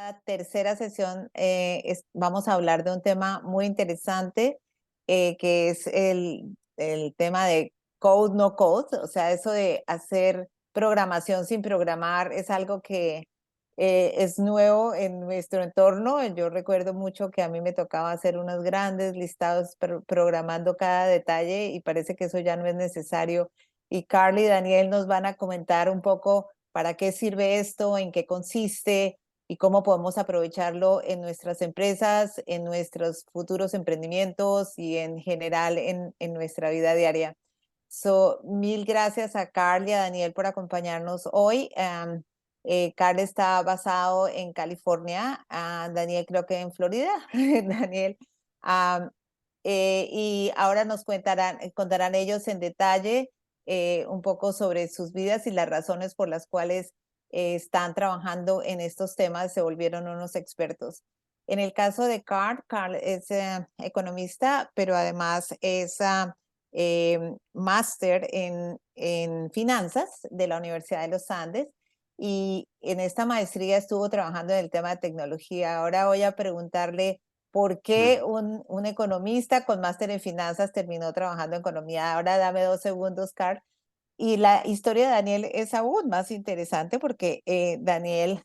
La tercera sesión vamos a hablar de un tema muy interesante que es el tema de code no code, o sea, eso de hacer programación sin programar es algo que es nuevo en nuestro entorno. Yo recuerdo mucho que a mí me tocaba hacer unos grandes listados programando cada detalle y parece que eso ya no es necesario. Y Carl y Daniel nos van a comentar un poco para qué sirve esto, en qué consiste y cómo podemos aprovecharlo en nuestras empresas, en nuestros futuros emprendimientos y en general en nuestra vida diaria. Mil gracias a Carl y a Daniel por acompañarnos hoy. Carl está basado en California, Daniel creo que en Florida. Daniel, um, y ahora nos contarán ellos en detalle un poco sobre sus vidas y las razones por las cuales están trabajando en estos temas, se volvieron unos expertos. En el caso de Carl, Carl es economista, pero además es máster en finanzas de la Universidad de los Andes y en esta maestría estuvo trabajando en el tema de tecnología. Ahora voy a preguntarle por qué Mm. un economista con máster en finanzas terminó trabajando en economía. Ahora dame 2 segundos, Carl. Y la historia de Daniel es aún más interesante porque Daniel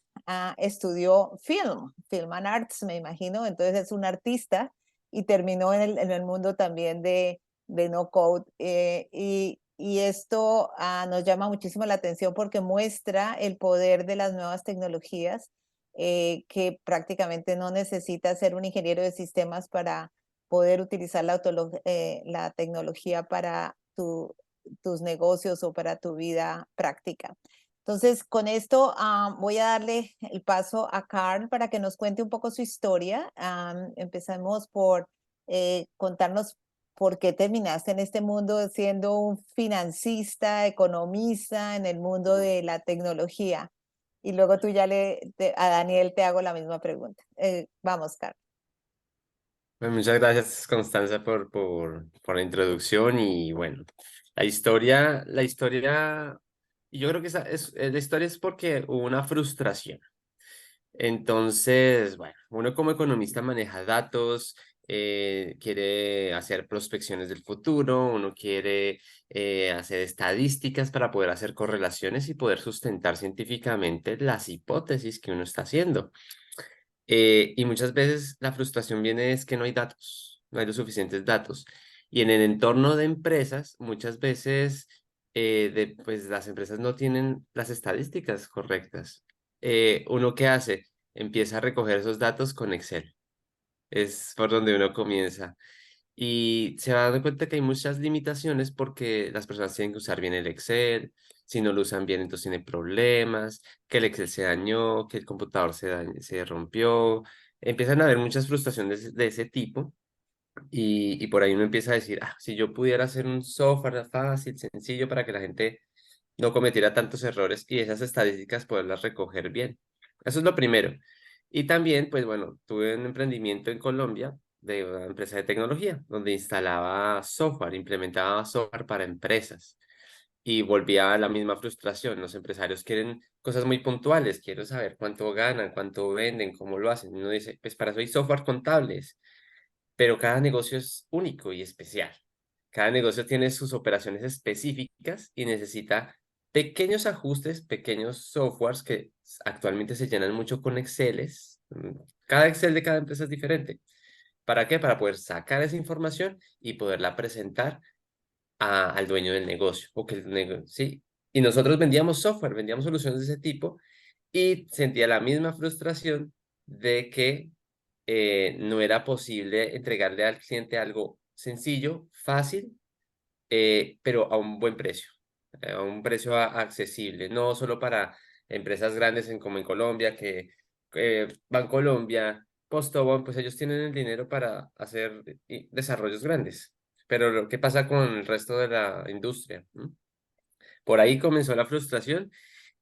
estudió film and arts, me imagino, entonces es un artista y terminó en el mundo también de no code. Y esto nos llama muchísimo la atención porque muestra el poder de las nuevas tecnologías, que prácticamente no necesita ser un ingeniero de sistemas para poder utilizar la tecnología para tus negocios o para tu vida práctica. Entonces, con esto voy a darle el paso a Carl para que nos cuente un poco su historia. Empecemos por contarnos por qué terminaste en este mundo siendo un financista, economista en el mundo de la tecnología. Y luego tú ya a Daniel te hago la misma pregunta. Vamos, Carl. Pues muchas gracias, Constanza, por la introducción y bueno, y yo creo que la historia es porque hubo una frustración. Entonces, bueno, uno como economista maneja datos, quiere hacer prospecciones del futuro, uno quiere hacer estadísticas para poder hacer correlaciones y poder sustentar científicamente las hipótesis que uno está haciendo. Y muchas veces la frustración viene es que no hay datos, no hay los suficientes datos. Y en el entorno de empresas, muchas veces pues las empresas no tienen las estadísticas correctas. ¿Uno qué hace? Empieza a recoger esos datos con Excel. Es por donde uno comienza. Y se va dando cuenta que hay muchas limitaciones porque las personas tienen que usar bien el Excel. Si no lo usan bien, entonces tienen problemas, que el Excel se dañó, que el computador se rompió. Empiezan a haber muchas frustraciones de ese tipo y por ahí uno empieza a decir, si yo pudiera hacer un software fácil, sencillo, para que la gente no cometiera tantos errores y esas estadísticas poderlas recoger bien. Eso es lo primero. Y también, pues bueno, tuve un emprendimiento en Colombia de una empresa de tecnología, donde instalaba software, implementaba software para empresas. Y volvía a la misma frustración. Los empresarios quieren cosas muy puntuales, quiero saber cuánto ganan, cuánto venden, cómo lo hacen. Y uno dice, pues para eso hay software contables, pero cada negocio es único y especial. Cada negocio tiene sus operaciones específicas y necesita pequeños ajustes, pequeños softwares que actualmente se llenan mucho con Exceles. Cada Excel de cada empresa es diferente. ¿Para qué? Para poder sacar esa información y poderla presentar al dueño del negocio. O que sí. Y nosotros vendíamos software, vendíamos soluciones de ese tipo y sentía la misma frustración de que no era posible entregarle al cliente algo sencillo, fácil, pero a un buen precio, a un precio accesible, no solo para empresas grandes como en Colombia, que Bancolombia, Postobón, pues ellos tienen el dinero para hacer desarrollos grandes. Pero lo que pasa con el resto de la industria, ¿no? Por ahí comenzó la frustración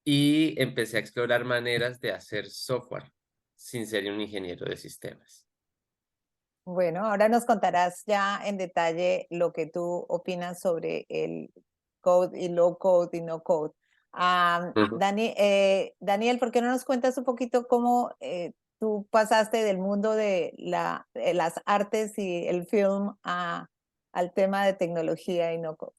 y empecé a explorar maneras de hacer software sin ser un ingeniero de sistemas. Bueno, ahora nos contarás ya en detalle lo que tú opinas sobre el code y low code y no code. Ujú. Daniel, ¿por qué no nos cuentas un poquito cómo tú pasaste del mundo de las artes y el film al tema de tecnología y no code.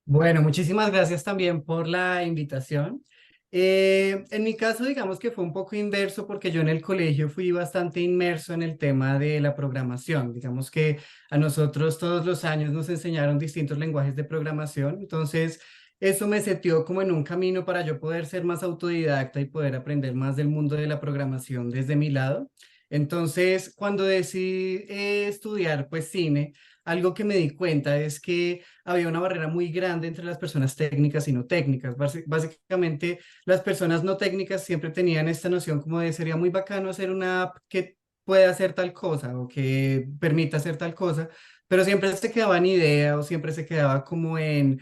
Bueno, muchísimas gracias también por la invitación. En mi caso, digamos que fue un poco inverso porque yo en el colegio fui bastante inmerso en el tema de la programación. Digamos que a nosotros todos los años nos enseñaron distintos lenguajes de programación. Entonces, eso me setió como en un camino para yo poder ser más autodidacta y poder aprender más del mundo de la programación desde mi lado. Entonces, cuando decidí estudiar pues cine, algo que me di cuenta es que había una barrera muy grande entre las personas técnicas y no técnicas. Básicamente, las personas no técnicas siempre tenían esta noción como de sería muy bacano hacer una app que pueda hacer tal cosa o que permita hacer tal cosa, pero siempre se quedaba en idea o siempre se quedaba como en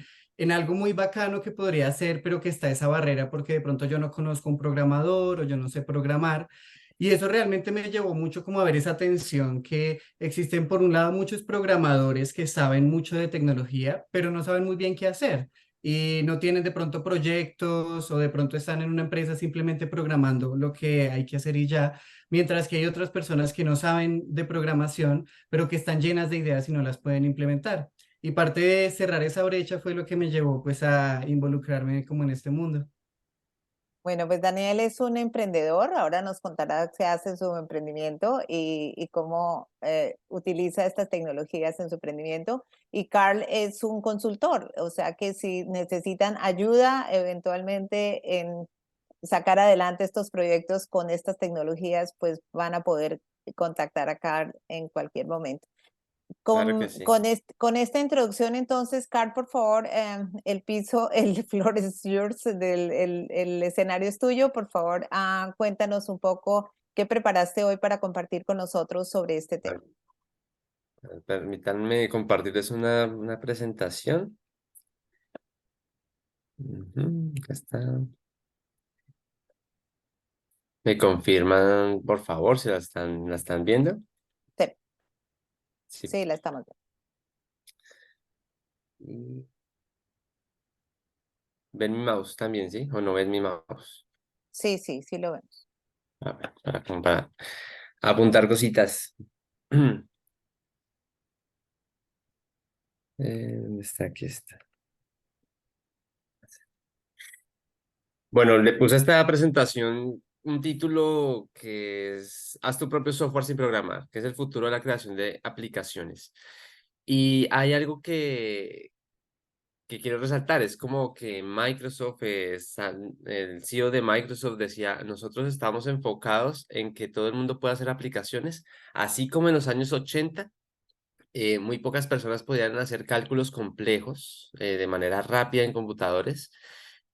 algo muy bacano que podría hacer, pero que está esa barrera porque de pronto yo no conozco un programador o yo no sé programar. Y eso realmente me llevó mucho como a ver esa tensión que existen por un lado muchos programadores que saben mucho de tecnología, pero no saben muy bien qué hacer y no tienen de pronto proyectos o de pronto están en una empresa simplemente programando lo que hay que hacer y ya, mientras que hay otras personas que no saben de programación, pero que están llenas de ideas y no las pueden implementar. Y parte de cerrar esa brecha fue lo que me llevó pues a involucrarme como en este mundo. Bueno, pues Daniel es un emprendedor, ahora nos contará qué hace su emprendimiento y cómo utiliza estas tecnologías en su emprendimiento. Y Carl es un consultor, o sea que si necesitan ayuda eventualmente en sacar adelante estos proyectos con estas tecnologías, pues van a poder contactar a Carl en cualquier momento. Claro que sí. Con esta introducción, entonces, Carl, por favor, el piso, el floor is yours, el escenario es tuyo. Por favor, cuéntanos un poco qué preparaste hoy para compartir con nosotros sobre este tema. Permítanme compartirles una presentación. Ujú, acá está. ¿Me confirman, por favor, si la están viendo? Sí, Sí. sí, la estamos viendo. Y ¿ven mi mouse también, sí? ¿O no ven mi mouse? Sí, sí, sí lo vemos. A ver, para apuntar cositas. ¿Dónde está? Aquí está. Bueno, le puse a esta presentación un título que es Haz tu propio software sin programar, que es el futuro de la creación de aplicaciones. Y hay algo que quiero resaltar, es como que Microsoft, el CEO de Microsoft decía, nosotros estamos enfocados en que todo el mundo pueda hacer aplicaciones, así como en los años 80 muy pocas personas podían hacer cálculos complejos de manera rápida en computadores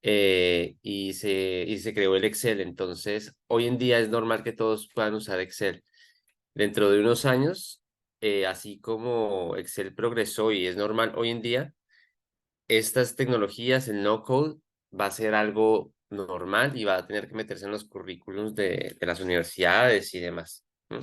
y se creó el Excel. Entonces, hoy en día es normal que todos puedan usar Excel. Dentro de unos años, así como Excel progresó y es normal hoy en día, estas tecnologías, el no-code, va a ser algo normal y va a tener que meterse en los currículums de las universidades y demás. ¿No?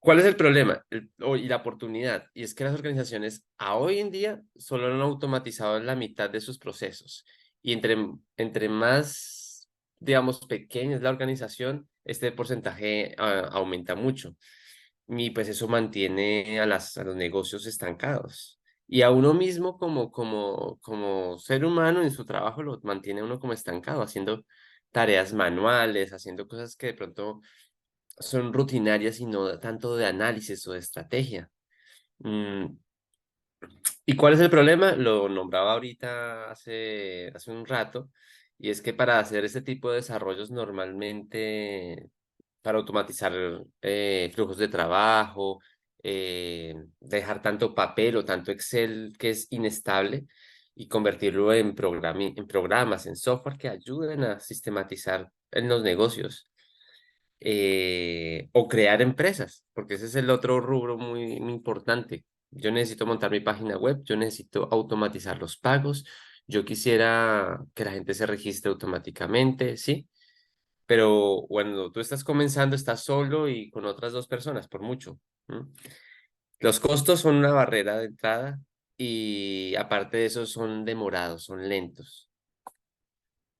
¿Cuál es el problema y la oportunidad? Y es que las organizaciones a hoy en día solo han automatizado la mitad de sus procesos. Y entre más, digamos, pequeña es la organización, este porcentaje aumenta mucho. Y pues eso mantiene a los negocios estancados. Y a uno mismo como ser humano en su trabajo lo mantiene uno como estancado, haciendo tareas manuales, haciendo cosas que de pronto son rutinarias y no tanto de análisis o de estrategia. Mm, ¿Y cuál es el problema? Lo nombraba ahorita hace un rato, y es que para hacer este tipo de desarrollos normalmente, para automatizar flujos de trabajo, dejar tanto papel o tanto Excel que es inestable y convertirlo en programas, en software que ayuden a sistematizar en los negocios o crear empresas, porque ese es el otro rubro muy importante. Yo necesito montar mi página web, yo necesito automatizar los pagos, yo quisiera que la gente se registre automáticamente, ¿sí? Pero cuando tú estás comenzando, estás solo y con otras dos personas, por mucho. ¿M? Los costos son una barrera de entrada y aparte de eso son demorados, son lentos.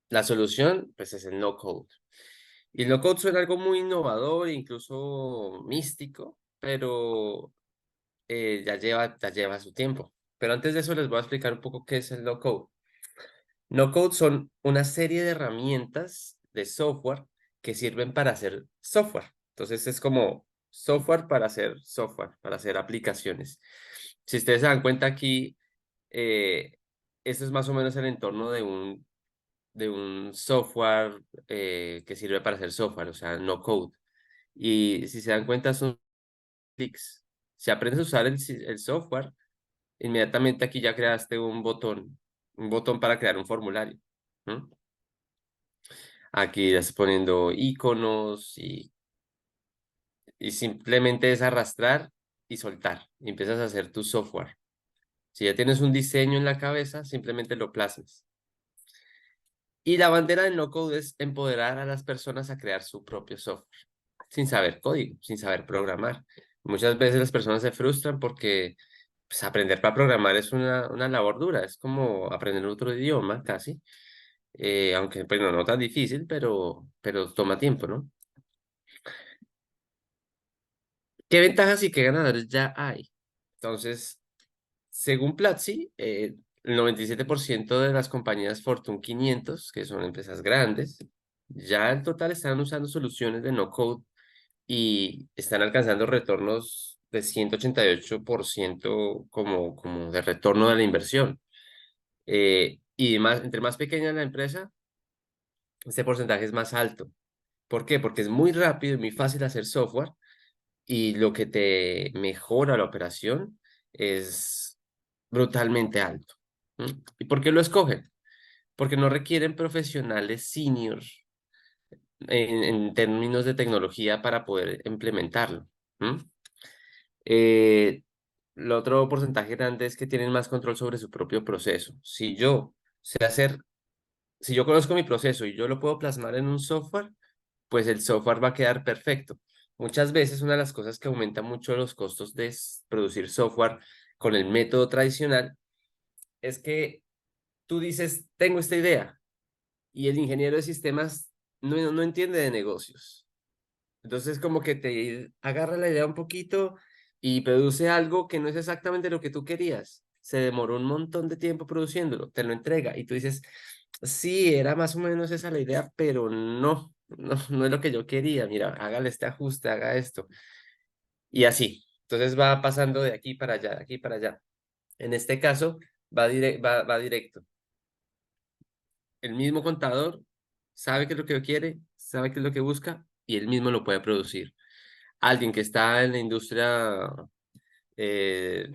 La solución, pues, es el no code. Y el no-code suena algo muy innovador, incluso místico, pero ya lleva su tiempo. Pero antes de eso les voy a explicar un poco qué es el no-code. No-code son una serie de herramientas de software que sirven para hacer software. Entonces es como software, para hacer aplicaciones. Si ustedes se dan cuenta aquí, eh, esto es más o menos el entorno de un software que sirve para hacer software, o sea, no code. Y si se dan cuenta, son clics. Si aprendes a usar el software, inmediatamente aquí ya creaste un botón para crear un formulario. ¿M? Aquí ya estás poniendo iconos y simplemente es arrastrar y soltar. Y empiezas a hacer tu software. Si ya tienes un diseño en la cabeza, simplemente lo plasmas. Y la bandera del no-code es empoderar a las personas a crear su propio software, sin saber código, sin saber programar. Muchas veces las personas se frustran porque pues, aprender para programar es una labor dura, es como aprender otro idioma casi, aunque pues, no tan difícil, pero toma tiempo, ¿no? ¿Qué ventajas y qué ganadores ya hay? Entonces, según Platzi, el 97% de las compañías Fortune 500, que son empresas grandes, ya en total están usando soluciones de no-code y están alcanzando retornos de 188% como de retorno de la inversión. Y más, entre más pequeña la empresa, este porcentaje es más alto. ¿Por qué? Porque es muy rápido y muy fácil hacer software y lo que te mejora la operación es brutalmente alto. ¿M? ¿Y por qué lo escogen? Porque no requieren profesionales seniors en términos de tecnología para poder implementarlo. ¿M? Eh, el otro porcentaje grande es que tienen más control sobre su propio proceso. Si yo conozco mi proceso y yo lo puedo plasmar en un software, pues el software va a quedar perfecto. Muchas veces una de las cosas que aumenta mucho los costos de producir software con el método tradicional es que tú dices, tengo esta idea, y el ingeniero de sistemas no entiende de negocios. Entonces como que te agarra la idea un poquito y produce algo que no es exactamente lo que tú querías. Se demoró un montón de tiempo produciéndolo, te lo entrega y tú dices, sí, era más o menos esa la idea, pero no es lo que yo quería. Mira, hágale este ajuste, haga esto. Y así. Entonces va pasando de aquí para allá, de aquí para allá. En este caso, va directo. El mismo contador sabe qué es lo que quiere, sabe qué es lo que busca y él mismo lo puede producir. Alguien que está en la industria eh,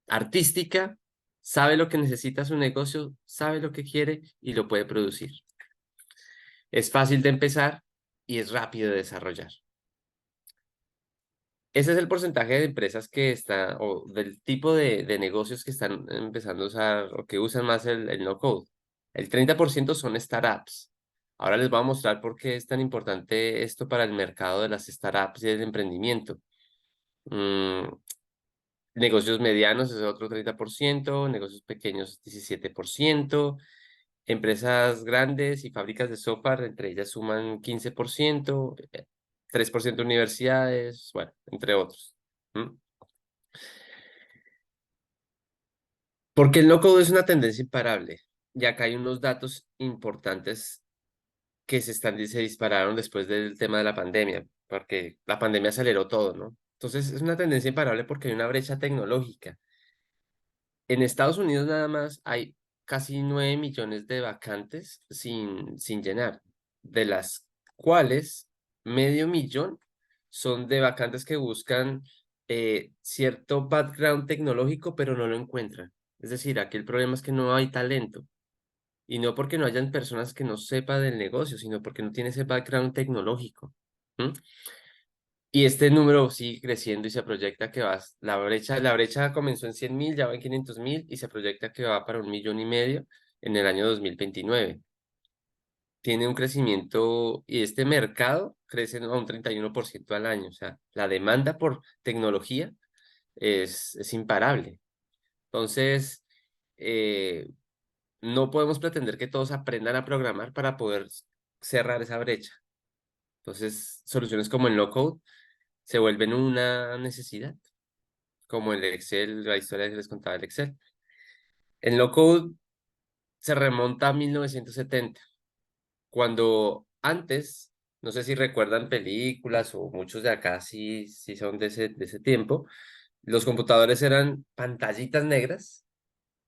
artística sabe lo que necesita su negocio, sabe lo que quiere y lo puede producir. Es fácil de empezar y es rápido de desarrollar. Ese es el porcentaje de empresas que están, o del tipo de negocios que están empezando a usar o que usan más el no-code. El 30% son startups. Ahora les voy a mostrar por qué es tan importante esto para el mercado de las startups y el emprendimiento. Mm, Negocios medianos es otro 30%, negocios pequeños 17%, empresas grandes y fábricas de software, entre ellas suman 15%, 3% universidades, bueno, entre otros. ¿M? Porque el no-code es una tendencia imparable. Y acá hay unos datos importantes que se dispararon después del tema de la pandemia, porque la pandemia aceleró todo, ¿no? Entonces es una tendencia imparable porque hay una brecha tecnológica. En Estados Unidos nada más hay casi 9 millones de vacantes sin llenar, de las cuales medio millón son de vacantes que buscan cierto background tecnológico, pero no lo encuentran. Es decir, aquí el problema es que no hay talento. Y no porque no hayan personas que no sepan del negocio, sino porque no tiene ese background tecnológico. ¿M? Y este número sigue creciendo y se proyecta que la brecha comenzó en 100.000, ya va en 500.000 y se proyecta que va para 1,5 millones en el año 2029. Tiene un crecimiento y este mercado crece a un 31% al año. O sea, la demanda por tecnología es imparable. Entonces, no podemos pretender que todos aprendan a programar para poder cerrar esa brecha. Entonces, soluciones como el no-code se vuelven una necesidad, como el Excel, la historia que les contaba el Excel. El no-code se remonta a 1970, cuando antes, no sé si recuerdan películas o muchos de acá sí son de ese tiempo, los computadores eran pantallitas negras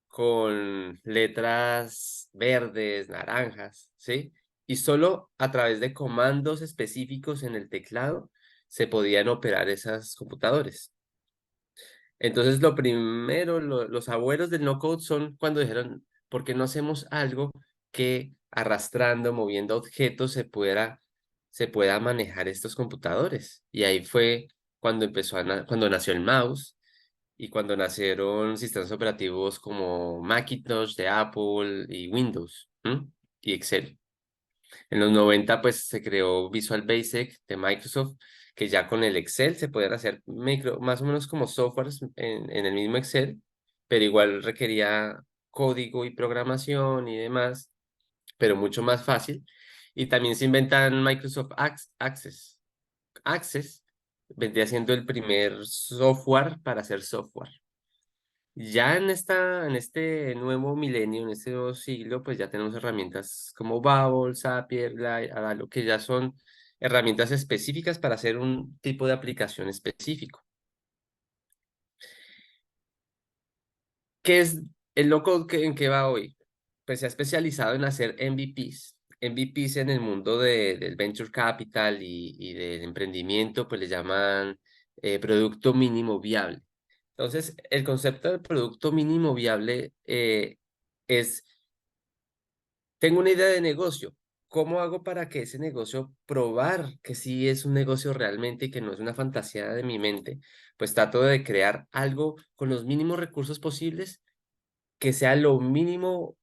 con letras verdes, naranjas, ¿sí? Y solo a través de comandos específicos en el teclado se podían operar esos computadores. Entonces, lo primero, los abuelos del no-code son cuando dijeron, ¿por qué no hacemos algo que arrastrando, moviendo objetos se pueda manejar estos computadores? Y ahí fue cuando cuando nació el mouse y cuando nacieron sistemas operativos como Macintosh de Apple y Windows, ¿m? Y Excel. En los 90 pues se creó Visual Basic de Microsoft, que ya con el Excel se podían hacer más o menos como softwares en el mismo Excel, pero igual requería código y programación y demás, pero mucho más fácil. Y también se inventan Microsoft Access. Access vendría siendo el primer software para hacer software. Ya en este nuevo milenio, en este nuevo siglo, pues ya tenemos herramientas como Babel, Zapier, Adalo, que ya son herramientas específicas para hacer un tipo de aplicación específico. ¿Qué es el loco en qué va hoy? Pues se ha especializado en hacer MVPs. MVPs en el mundo del venture capital y del emprendimiento, pues le llaman producto mínimo viable. Entonces, el concepto del producto mínimo viable es, tengo una idea de negocio. ¿Cómo hago para que ese negocio probar que sí es un negocio realmente y que no es una fantasía de mi mente? Pues trato de crear algo con los mínimos recursos posibles, que sea lo mínimo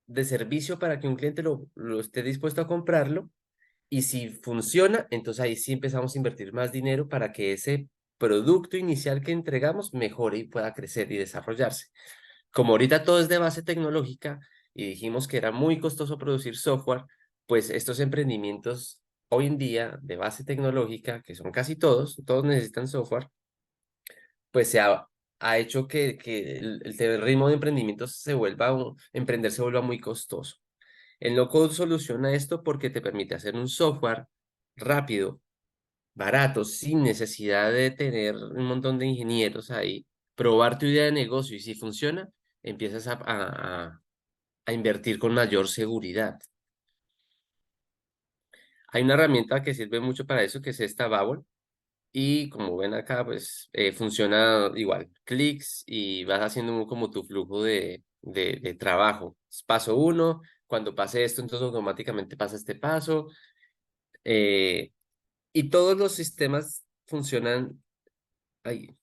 de servicio para que un cliente lo esté dispuesto a comprarlo. Y si funciona, entonces ahí sí empezamos a invertir más dinero para que ese producto inicial que entregamos mejore y pueda crecer y desarrollarse. Como ahorita todo es de base tecnológica y dijimos que era muy costoso producir software, pues estos emprendimientos hoy en día de base tecnológica, que son casi todos necesitan software, pues ha hecho que el ritmo de emprendimiento emprender se vuelva muy costoso. El no-code soluciona esto porque te permite hacer un software rápido, barato, sin necesidad de tener un montón de ingenieros ahí, probar tu idea de negocio y si funciona, empiezas a invertir con mayor seguridad. Hay una herramienta que sirve mucho para eso, que es esta Babel, y como ven acá, pues funciona igual, clics y vas haciendo como tu flujo de trabajo. Paso uno, cuando pase esto, entonces automáticamente pasa este paso. eh, y todos los sistemas funcionan, ay,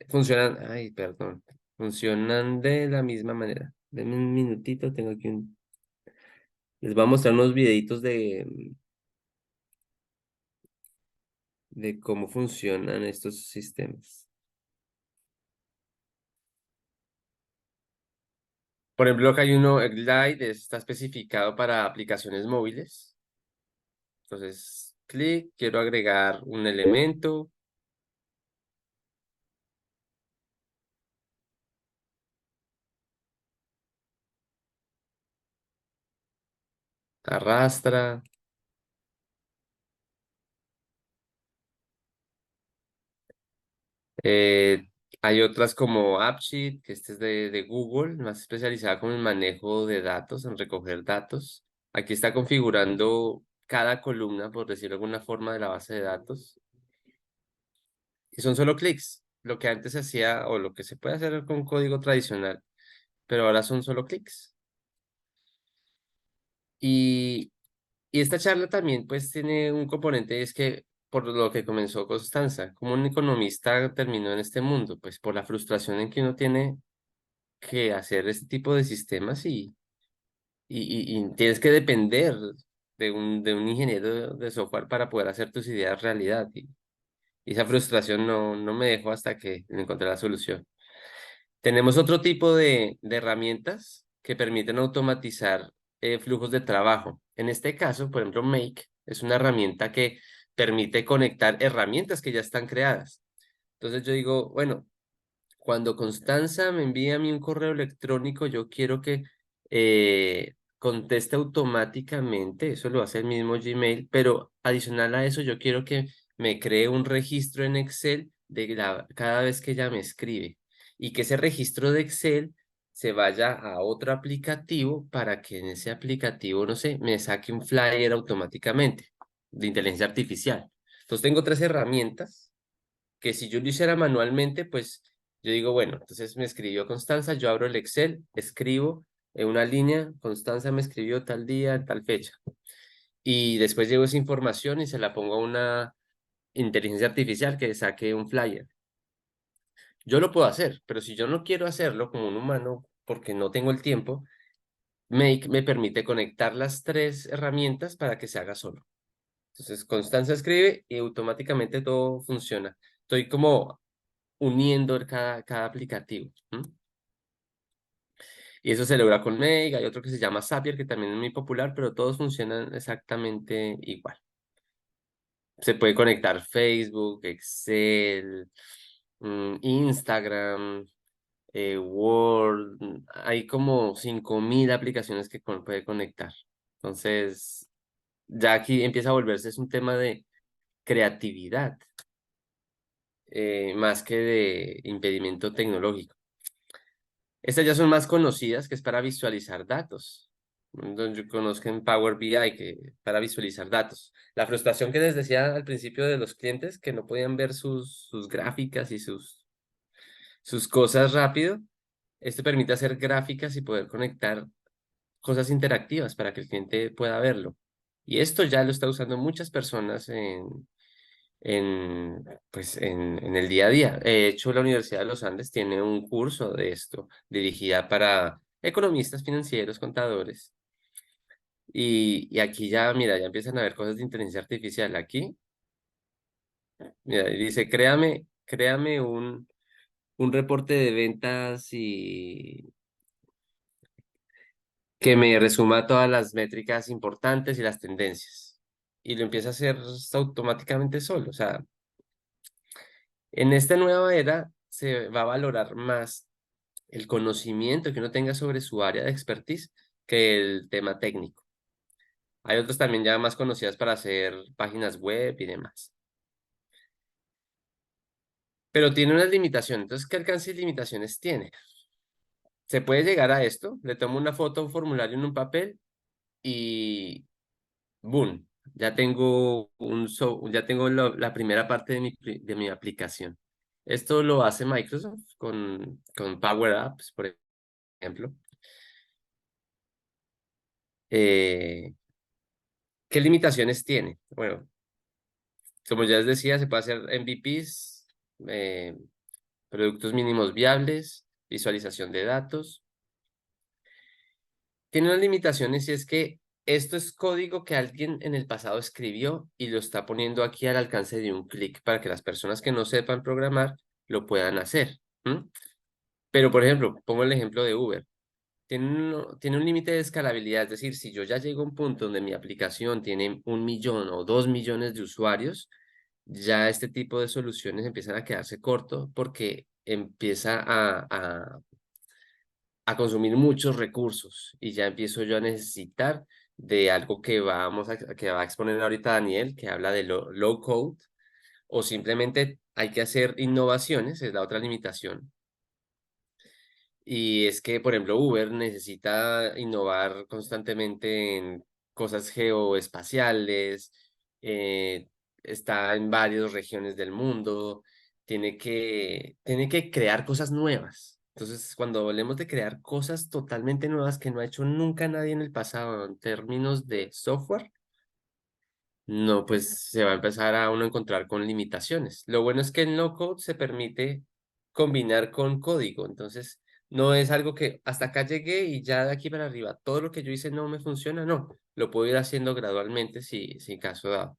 funcionan, ay, perdón, funcionan de la misma manera. Denme un minutito, tengo aquí les voy a mostrar unos videitos de cómo funcionan estos sistemas. Por ejemplo, acá hay uno, Glide, está especificado para aplicaciones móviles. Entonces, clic, quiero agregar un elemento, arrastra. Eh, Hay otras como AppSheet, que este es de Google, más especializada con el manejo de datos, en recoger datos. Aquí está configurando cada columna, por decirlo de alguna forma, de la base de datos. Y son solo clics, lo que antes se hacía o lo que se puede hacer con código tradicional, pero ahora son solo clics. Y, y esta charla también pues tiene un componente, es que por lo que comenzó Constanza, como un economista terminó en este mundo, pues por la frustración en que uno tiene que hacer este tipo de sistemas y tienes que depender de un ingeniero de software para poder hacer tus ideas realidad. Y esa frustración no me dejó hasta que encontré la solución. Tenemos otro tipo de herramientas que permiten automatizar flujos de trabajo. En este caso, por ejemplo, Make Es una herramienta que permite conectar herramientas que ya están creadas. Entonces yo digo, bueno, cuando Constanza me envía a mí un correo electrónico, yo quiero que conteste automáticamente, eso lo hace el mismo Gmail, pero adicional a eso yo quiero que me cree un registro en Excel cada vez que ella me escribe y que ese registro de Excel se vaya a otro aplicativo para que en ese aplicativo, no sé, me saque un flyer automáticamente de inteligencia artificial. Entonces tengo tres herramientas que si yo lo hiciera manualmente, pues yo digo, bueno, entonces me escribió Constanza, yo abro el Excel, escribo en una línea, Constanza me escribió tal día, tal fecha. Y después llevo esa información y se la pongo a una inteligencia artificial que saque un flyer. Yo lo puedo hacer, pero si yo no quiero hacerlo como un humano, porque no tengo el tiempo, Make me permite conectar las tres herramientas para que se haga solo. Entonces, Constanza escribe y automáticamente todo funciona. Estoy como uniendo cada aplicativo. ¿M? Y eso se logra con Make, hay otro que se llama Zapier, que también es muy popular, pero todos funcionan exactamente igual. Se puede conectar Facebook, Excel, Instagram, Word, hay como 5000 aplicaciones que puede conectar. Entonces, ya aquí empieza a volverse es un tema de creatividad, más que de impedimento tecnológico. Estas ya son más conocidas, que es para visualizar datos. Donde yo conozco en Power BI, que para visualizar datos. La frustración que les decía al principio de los clientes, que no podían ver sus gráficas y sus cosas rápido. Esto permite hacer gráficas y poder conectar cosas interactivas para que el cliente pueda verlo. Y esto ya lo está usando muchas personas en el día a día. De hecho, la Universidad de los Andes tiene un curso de esto, dirigida para economistas financieros, contadores. Y aquí ya, mira, ya empiezan a ver cosas de inteligencia artificial. Aquí, mira, y dice, créame un reporte de ventas y que me resuma todas las métricas importantes y las tendencias. Y lo empieza a hacer automáticamente solo. O sea, en esta nueva era se va a valorar más el conocimiento que uno tenga sobre su área de expertise que el tema técnico. Hay otros también ya más conocidas para hacer páginas web y demás. Pero tiene unas limitaciones. Entonces, ¿qué alcance y limitaciones tiene? Se puede llegar a esto, le tomo una foto a un formulario en un papel y ¡boom! Ya tengo la primera parte de mi aplicación. Esto lo hace Microsoft con Power Apps, por ejemplo. Eh, ¿Qué limitaciones tiene? Bueno, como ya les decía, se puede hacer MVPs, eh, productos mínimos viables, visualización de datos. Tiene unas limitaciones y es que esto es código que alguien en el pasado escribió y lo está poniendo aquí al alcance de un clic para que las personas que no sepan programar lo puedan hacer. ¿M? Pero, por ejemplo, pongo el ejemplo de Uber. Tiene un límite de escalabilidad, es decir, si yo ya llego a un punto donde mi aplicación tiene 1 millón o 2 millones de usuarios, ya este tipo de soluciones empiezan a quedarse corto porque empieza a consumir muchos recursos y ya empiezo yo a necesitar de algo que va a exponer ahorita Daniel, que habla de low code, o simplemente hay que hacer innovaciones, es la otra limitación. Y es que, por ejemplo, Uber necesita innovar constantemente en cosas geoespaciales, eh, está en varias regiones del mundo, tiene que crear cosas nuevas. Entonces, cuando hablemos de crear cosas totalmente nuevas que no ha hecho nunca nadie en el pasado en términos de software, no, pues se va a empezar a uno encontrar con limitaciones. Lo bueno es que en no code se permite combinar con código, entonces no es algo que hasta acá llegué y ya de aquí para arriba todo lo que yo hice no me funciona, no, lo puedo ir haciendo gradualmente si caso dado.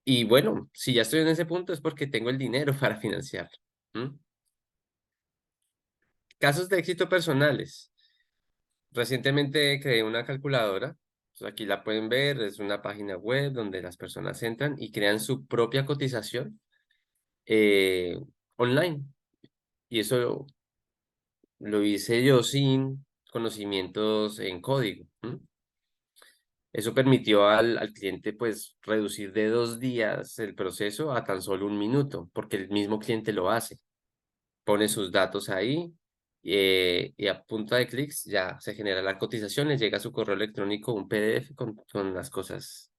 Y bueno, si ya estoy en ese punto es porque tengo el dinero para financiarlo. ¿M? Casos de éxito personales. Recientemente creé una calculadora, Entonces, aquí la pueden ver, es una página web donde las personas entran y crean su propia cotización eh, online. Y eso lo hice yo sin conocimientos en código. ¿M? Eso permitió al cliente pues reducir de 2 días el proceso a tan solo 1 minuto, porque el mismo cliente lo hace. Pone sus datos ahí y a punta de clics ya se genera la cotización, le llega a su correo electrónico un PDF con las cosas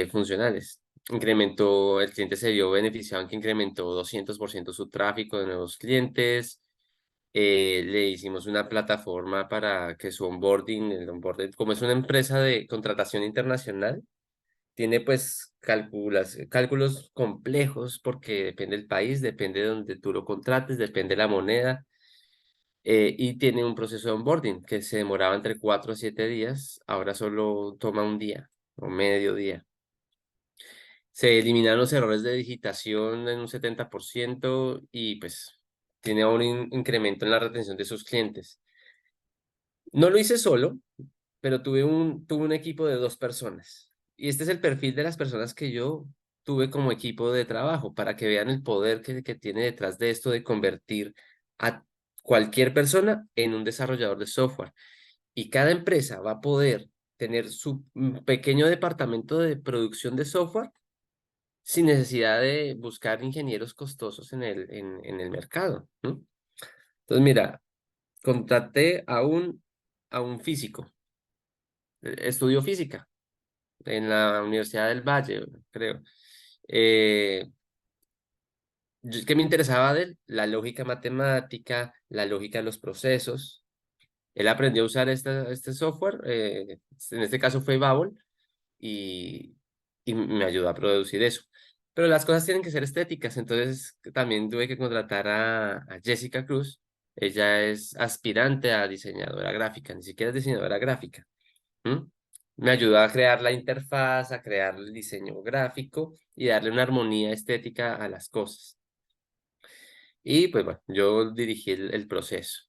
funcionales. El cliente se vio beneficiado en que incrementó 200% su tráfico de nuevos clientes. Le hicimos una plataforma para que su onboarding, como es una empresa de contratación internacional, tiene pues cálculos complejos porque depende del país, depende de donde tú lo contrates, depende de la moneda, y tiene un proceso de onboarding que se demoraba entre 4 a 7 días, ahora solo toma un día o medio día. Se eliminan los errores de digitación en un 70% y pues tiene un incremento en la retención de sus clientes. No lo hice solo, pero tuve un equipo de 2 personas. Y este es el perfil de las personas que yo tuve como equipo de trabajo para que vean el poder que tiene detrás de esto de convertir a cualquier persona en un desarrollador de software. Y cada empresa va a poder tener su pequeño departamento de producción de software sin necesidad de buscar ingenieros costosos en el mercado, ¿no? Entonces, mira, contraté a un físico, estudió física en la Universidad del Valle, creo. Eh, ¿Qué me interesaba de él? La lógica matemática, la lógica de los procesos. Él aprendió a usar este software, en este caso fue Babel, y, y me ayudó a producir eso. Pero las cosas tienen que ser estéticas, entonces también tuve que contratar a Jessica Cruz. Ella es aspirante a diseñadora gráfica, ni siquiera es diseñadora gráfica. ¿M? Me ayudó a crear la interfaz, a crear el diseño gráfico y darle una armonía estética a las cosas. Y pues bueno, yo dirigí el proceso.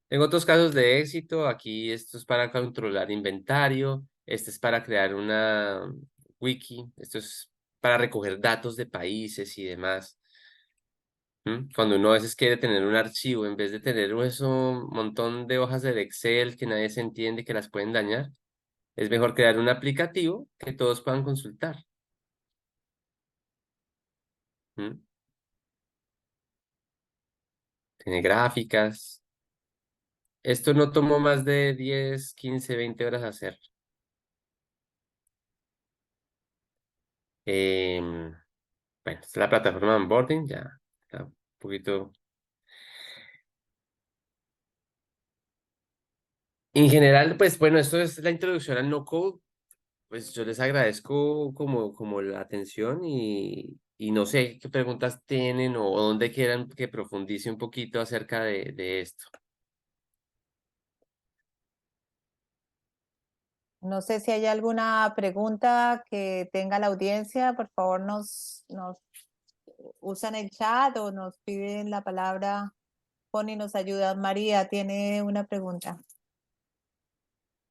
Tengo otros casos de éxito. Aquí esto es para controlar inventario. Este es para crear una wiki. Esto es para recoger datos de países y demás. Cuando uno a veces quiere tener un archivo, en vez de tener eso, un montón de hojas del Excel que nadie se entiende que las pueden dañar, es mejor crear un aplicativo que todos puedan consultar. ¿Mm? Tiene gráficas. Esto no tomó más de 10, 15, 20 horas hacer. Em, bueno, esta es la plataforma de onboarding, ya está un poquito. En general, pues bueno, esto es la introducción al no code. Pues yo les agradezco como la atención y no sé qué preguntas tienen o dónde quieran que profundice un poquito acerca de esto. No sé si hay alguna pregunta que tenga la audiencia, por favor nos usan el chat o nos piden la palabra. Connie nos ayuda. María tiene una pregunta.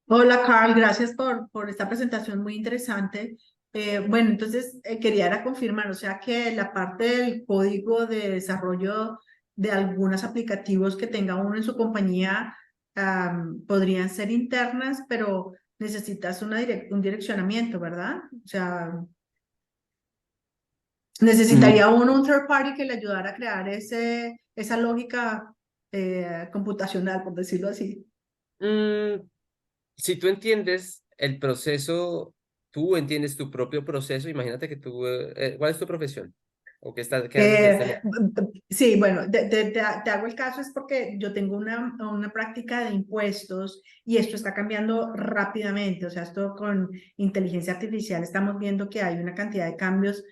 Hola, Carl, gracias por esta presentación muy interesante. Bueno, entonces quería era confirmar, o sea que la parte del código de desarrollo de algunos aplicativos que tenga uno en su compañía podrían ser internas, pero necesitas un direccionamiento, ¿verdad? O sea, necesitaría uno un third party que le ayudara a crear esa lógica computacional, por decirlo así. Mm, si tú entiendes el proceso, tú entiendes tu propio proceso, imagínate que ¿cuál es tu profesión? ¿O qué haces de este momento? Sí, bueno, te hago el caso es porque yo tengo una práctica de impuestos y esto está cambiando rápidamente, o sea, esto con inteligencia artificial estamos viendo que hay una cantidad de cambios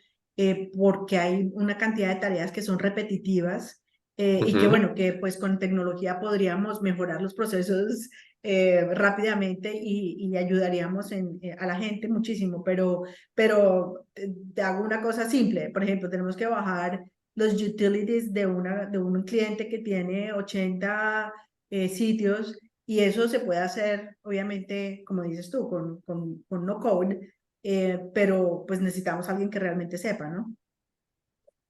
porque hay una cantidad de tareas que son repetitivas y que bueno, que pues con tecnología podríamos mejorar los procesos rápidamente y ayudaríamos a la gente muchísimo, pero te hago una cosa simple. Por ejemplo, tenemos que bajar los utilities de un cliente que tiene 80 sitios Y eso se puede hacer, obviamente, como dices tú, con no code, pero pues necesitamos a alguien que realmente sepa, ¿no?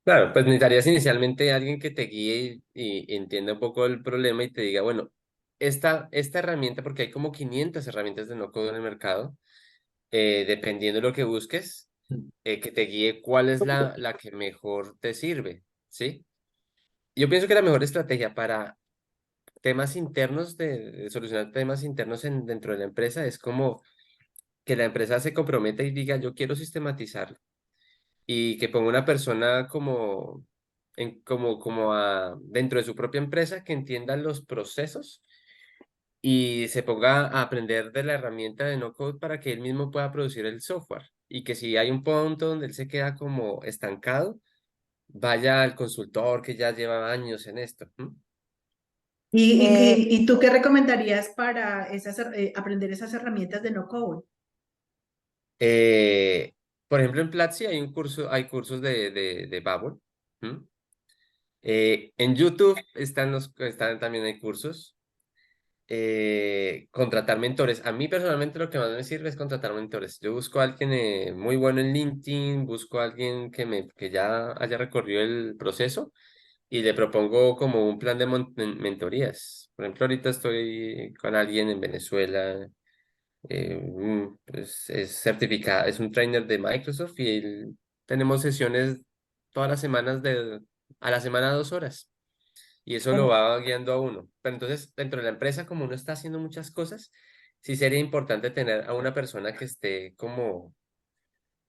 Claro, pues necesitarías inicialmente alguien que te guíe y entienda un poco el problema y te diga, bueno, esta herramienta, porque hay como 500 herramientas de no code en el mercado, dependiendo de lo que busques, que te guíe cuál es la que mejor te sirve, ¿sí? Yo pienso que la mejor estrategia para temas internos, de solucionar temas internos dentro de la empresa, es como que la empresa se comprometa y diga, yo quiero sistematizar y que ponga una persona dentro de su propia empresa que entienda los procesos y se ponga a aprender de la herramienta de no code para que él mismo pueda producir el software y que si hay un punto donde él se queda como estancado, vaya al consultor que ya lleva años en esto. ¿M? ¿Y tú qué recomendarías para aprender esas herramientas de no code? Eh, por ejemplo, en Platzi hay cursos de Babel. ¿M? En YouTube están también hay cursos. Contratar mentores. A mí personalmente lo que más me sirve es contratar mentores. Yo busco a alguien muy bueno en LinkedIn, busco a alguien que ya haya recorrido el proceso y le propongo como un plan de mentorías. Por ejemplo, ahorita estoy con alguien en Venezuela, pues es certificada, es un trainer de Microsoft y tenemos sesiones todas las semanas a la semana 2 horas y eso lo va guiando a uno. Pero entonces, dentro de la empresa, como uno está haciendo muchas cosas, sí sería importante tener a una persona que esté como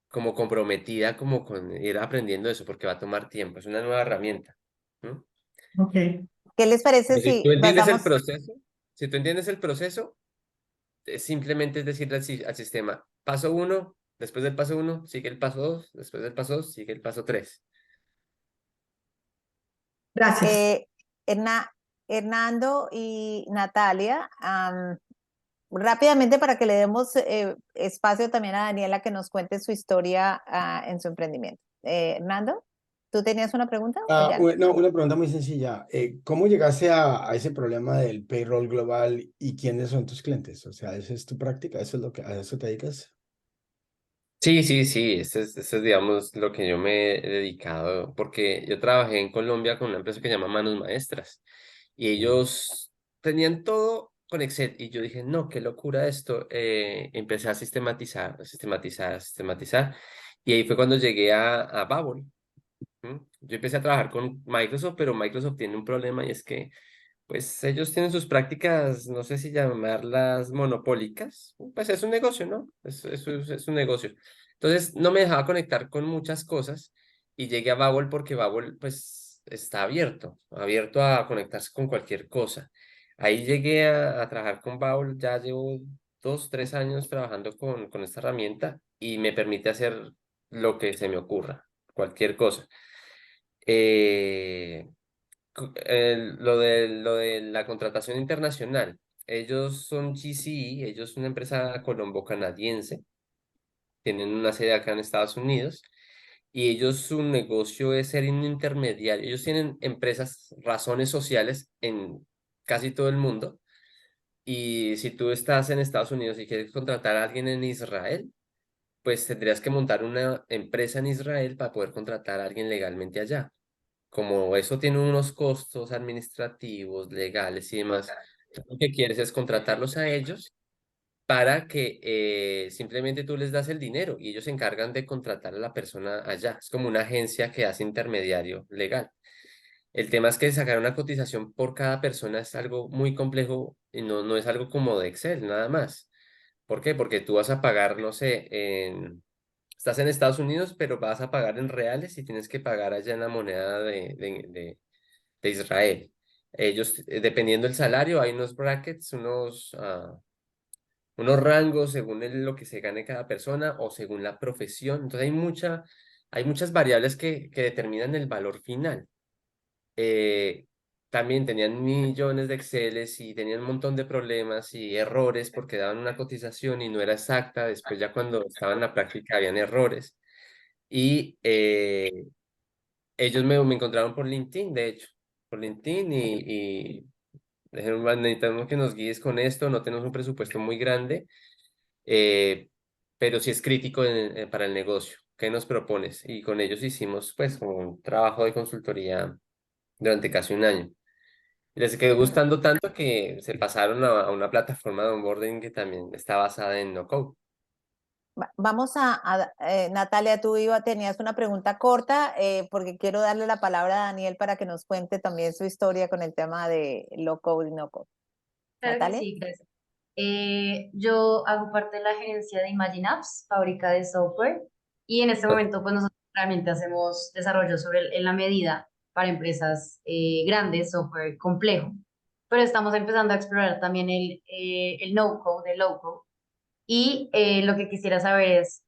comprometida, como con ir aprendiendo eso, porque va a tomar tiempo, es una nueva herramienta. ¿No? Ok. ¿Qué les parece Pero si tú si entiendes el pasamos? proceso, si tú entiendes el proceso, simplemente es decirle al sistema, paso uno, después del paso uno, sigue el paso dos, después del paso dos, sigue el paso tres. Gracias. eh, Herna- Hernando y Natalia, rápidamente para que le demos espacio también a Daniela que nos cuente su historia en su emprendimiento. Hernando, ¿tú tenías una pregunta o ya? No, una pregunta muy sencilla. ¿Cómo llegaste a ese problema del payroll global y quiénes son tus clientes? O sea, ¿esa es tu práctica? ¿Eso es a eso te dedicas? Sí, sí, sí, eso es, digamos, lo que yo me he dedicado, porque yo trabajé en Colombia con una empresa que se llama Manos Maestras, y Mm. ellos tenían todo con Excel, y yo dije, no, qué locura esto, empecé a sistematizar, y ahí fue cuando llegué a Babel. ¿M? Yo empecé a trabajar con Microsoft, pero Microsoft tiene un problema, y es que pues ellos tienen sus prácticas, no sé si llamarlas monopólicas, pues es un negocio, ¿no? Es un negocio. Entonces no me dejaba conectar con muchas cosas y llegué a Babel porque Babel pues está abierto a conectarse con cualquier cosa. Ahí llegué a trabajar con Babel, ya llevo 2, 3 años trabajando con esta herramienta y me permite hacer lo que se me ocurra, cualquier cosa. Eh, lo de la contratación internacional. Ellos son GCE, ellos son una empresa colombo-canadiense, tienen una sede acá en Estados Unidos y ellos su negocio es ser un intermediario. Ellos tienen empresas, razones sociales en casi todo el mundo y si tú estás en Estados Unidos y quieres contratar a alguien en Israel, pues tendrías que montar una empresa en Israel para poder contratar a alguien legalmente allá. Como eso tiene unos costos administrativos, legales y demás, lo que quieres es contratarlos a ellos para que simplemente tú les das el dinero y ellos se encargan de contratar a la persona allá. Es como una agencia que hace intermediario legal. El tema es que sacar una cotización por cada persona es algo muy complejo y no es algo como de Excel, nada más. ¿Por qué? Porque tú vas a pagar, no sé, estás en Estados Unidos, pero vas a pagar en reales y tienes que pagar allá en la moneda de Israel. Ellos, dependiendo del salario, hay unos brackets, unos rangos según lo que se gane cada persona o según la profesión. Entonces hay muchas variables que determinan el valor final. Eh, También tenían millones de Exceles y tenían un montón de problemas y errores porque daban una cotización y no era exacta. Después ya cuando estaban en la práctica habían errores. Y ellos me encontraron por LinkedIn, de hecho, por LinkedIn Necesitamos que nos guíes con esto, no tenemos un presupuesto muy grande, eh, pero sí es crítico para el negocio. ¿Qué nos propones? Y con ellos hicimos pues como un trabajo de consultoría durante casi un año. Y les quedó gustando tanto que se pasaron a una plataforma de onboarding que también está basada en no code. Vamos Natalia, tenías una pregunta corta, porque quiero darle la palabra a Daniel para que nos cuente también su historia con el tema de low code y no code. Claro que Natalia. sí, gracias. Yo hago parte de la gerencia de Imagine Apps, fábrica de software, y en este momento pues nosotros realmente hacemos desarrollo en la medida para empresas grandes, software complejo, pero estamos empezando a explorar también el no-code, el low-code, y lo que quisiera saber es,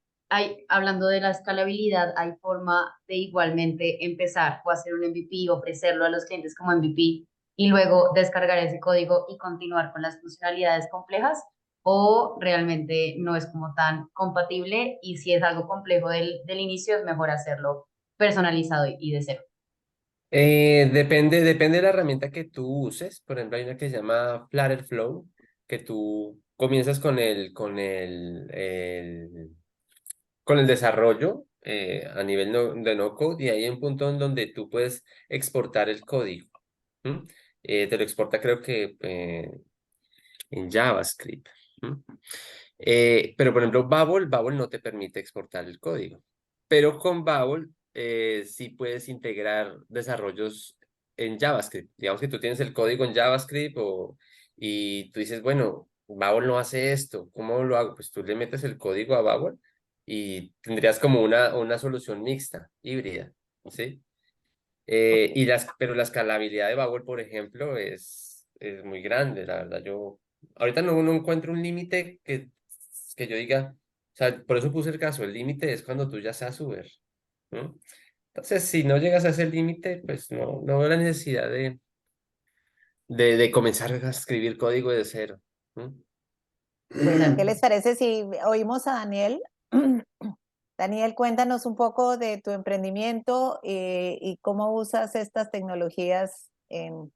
hablando de la escalabilidad, ¿hay forma de igualmente empezar o hacer un MVP, ofrecerlo a los clientes como MVP y luego descargar ese código y continuar con las funcionalidades complejas? ¿O realmente no es como tan compatible y si es algo complejo del inicio es mejor hacerlo personalizado y de cero? Depende de la herramienta que tú uses. Por ejemplo, hay una que se llama Flutter Flow, que tú comienzas con el desarrollo a nivel de no code y hay un punto en donde tú puedes exportar el código. ¿M? Te lo exporta creo que en JavaScript. ¿M? Pero por ejemplo, Babel no te permite exportar el código. Pero con Babel sí puedes integrar desarrollos en JavaScript. Digamos que tú tienes el código en JavaScript y tú dices, bueno, Babel no hace esto, ¿cómo lo hago? Pues tú le metes el código a Babel y tendrías como una solución mixta, híbrida, ¿sí? Pero la escalabilidad de Babel, por ejemplo, es muy grande, la verdad. Yo ahorita no encuentro un límite que yo diga, o sea, por eso puse el caso, el límite es cuando tú ya seas Uber, ¿no? Entonces, si no llegas a ese límite, pues no veo la necesidad de comenzar a escribir código de cero, ¿no? Bueno, ¿qué les parece si oímos a Daniel? Daniel, cuéntanos un poco de tu emprendimiento, y cómo usas estas tecnologías en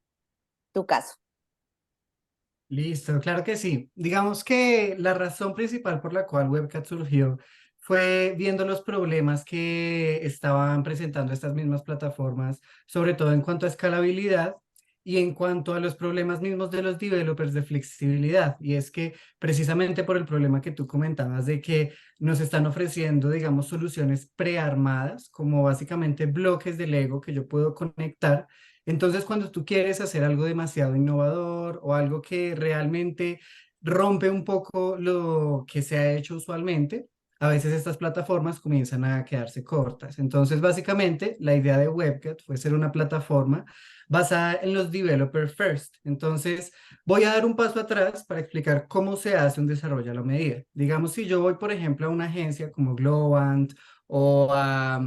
tu caso. Listo, claro que sí. Digamos que la razón principal por la cual Webcat surgió fue viendo los problemas que estaban presentando estas mismas plataformas, sobre todo en cuanto a escalabilidad y en cuanto a los problemas mismos de los developers de flexibilidad. Y es que precisamente por el problema que tú comentabas de que nos están ofreciendo, digamos, soluciones prearmadas, como básicamente bloques de Lego que yo puedo conectar. Entonces, cuando tú quieres hacer algo demasiado innovador o algo que realmente rompe un poco lo que se ha hecho usualmente, a veces estas plataformas comienzan a quedarse cortas. Entonces, básicamente, la idea de WebCat fue ser una plataforma basada en los developer first. Entonces, voy a dar un paso atrás para explicar cómo se hace un desarrollo a la medida. Digamos, si yo voy, por ejemplo, a una agencia como Globant o a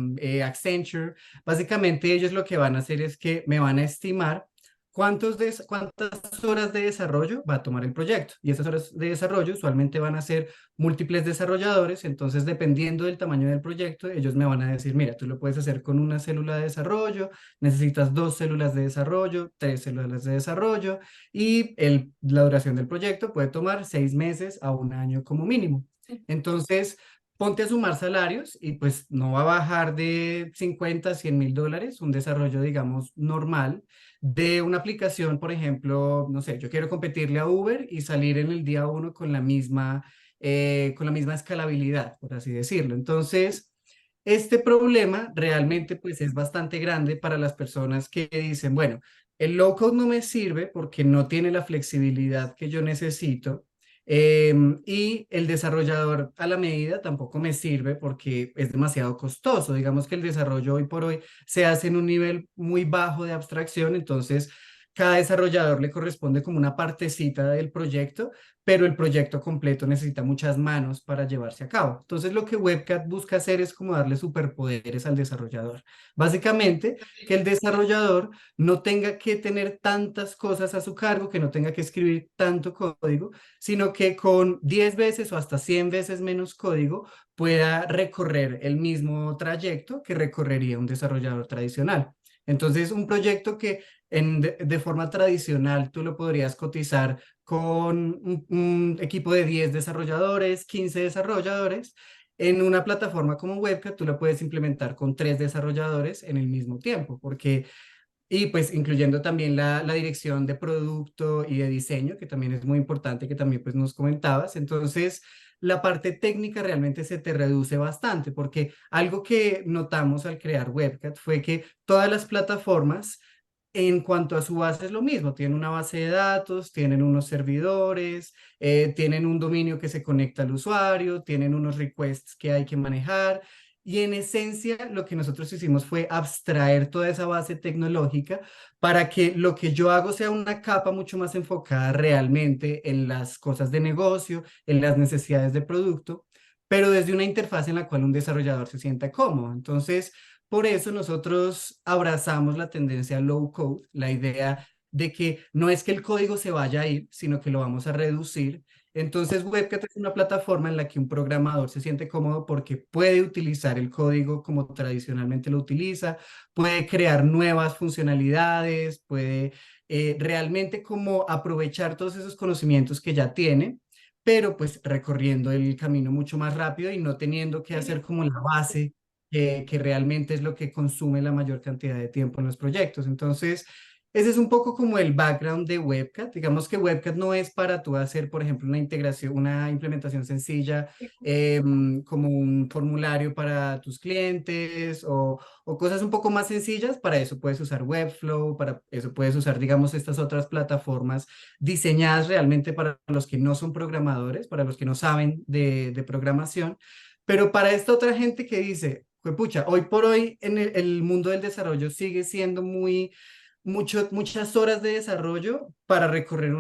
Accenture, básicamente ellos lo que van a hacer es que me van a estimar cuántas horas de desarrollo va a tomar el proyecto. Y esas horas de desarrollo usualmente van a ser múltiples desarrolladores, entonces dependiendo del tamaño del proyecto, ellos me van a decir, mira, tú lo puedes hacer con una célula de desarrollo, necesitas 2 células de desarrollo, 3 células de desarrollo, y la duración del proyecto puede tomar 6 meses a un año como mínimo. Entonces, ponte a sumar salarios y pues no va a bajar de 50 a 100 mil dólares un desarrollo, digamos, normal de una aplicación, por ejemplo, no sé, yo quiero competirle a Uber y salir en el día uno con la misma escalabilidad, por así decirlo. Entonces, este problema realmente pues es bastante grande para las personas que dicen, bueno, el low code no me sirve porque no tiene la flexibilidad que yo necesito. Y el desarrollador a la medida tampoco me sirve porque es demasiado costoso. Digamos que el desarrollo hoy por hoy se hace en un nivel muy bajo de abstracción, entonces cada desarrollador le corresponde como una partecita del proyecto, pero el proyecto completo necesita muchas manos para llevarse a cabo. Entonces lo que WebCat busca hacer es como darle superpoderes al desarrollador. Básicamente, que el desarrollador no tenga que tener tantas cosas a su cargo, que no tenga que escribir tanto código, sino que con 10 veces o hasta 100 veces menos código pueda recorrer el mismo trayecto que recorrería un desarrollador tradicional. Entonces, un proyecto que de forma tradicional tú lo podrías cotizar con un equipo de 10 desarrolladores, 15 desarrolladores. En una plataforma como Webcat tú la puedes implementar con 3 desarrolladores en el mismo tiempo, porque y pues incluyendo también la dirección de producto y de diseño, que también es muy importante, que también pues nos comentabas. Entonces, la parte técnica realmente se te reduce bastante, porque algo que notamos al crear Webcat fue que todas las plataformas, en cuanto a su base, es lo mismo. Tienen una base de datos, tienen unos servidores, tienen un dominio que se conecta al usuario, tienen unos requests que hay que manejar. Y en esencia, lo que nosotros hicimos fue abstraer toda esa base tecnológica para que lo que yo hago sea una capa mucho más enfocada realmente en las cosas de negocio, en las necesidades de producto, pero desde una interfaz en la cual un desarrollador se sienta cómodo. Entonces, por eso nosotros abrazamos la tendencia low code, la idea de que no es que el código se vaya a ir, sino que lo vamos a reducir. Entonces, Webcat es una plataforma en la que un programador se siente cómodo porque puede utilizar el código como tradicionalmente lo utiliza, puede crear nuevas funcionalidades, puede realmente como aprovechar todos esos conocimientos que ya tiene, pero pues recorriendo el camino mucho más rápido y no teniendo que hacer como la base que realmente es lo que consume la mayor cantidad de tiempo en los proyectos. Entonces, ese es un poco como el background de Webcat. Digamos que Webcat no es para tú hacer, por ejemplo, una integración, una implementación sencilla, como un formulario para tus clientes o cosas un poco más sencillas. Para eso puedes usar Webflow, para eso puedes usar, digamos, estas otras plataformas diseñadas realmente para los que no son programadores, para los que no saben de programación. Pero para esta otra gente que dice, pucha, hoy por hoy en el mundo del desarrollo sigue siendo muchas horas de desarrollo para recorrer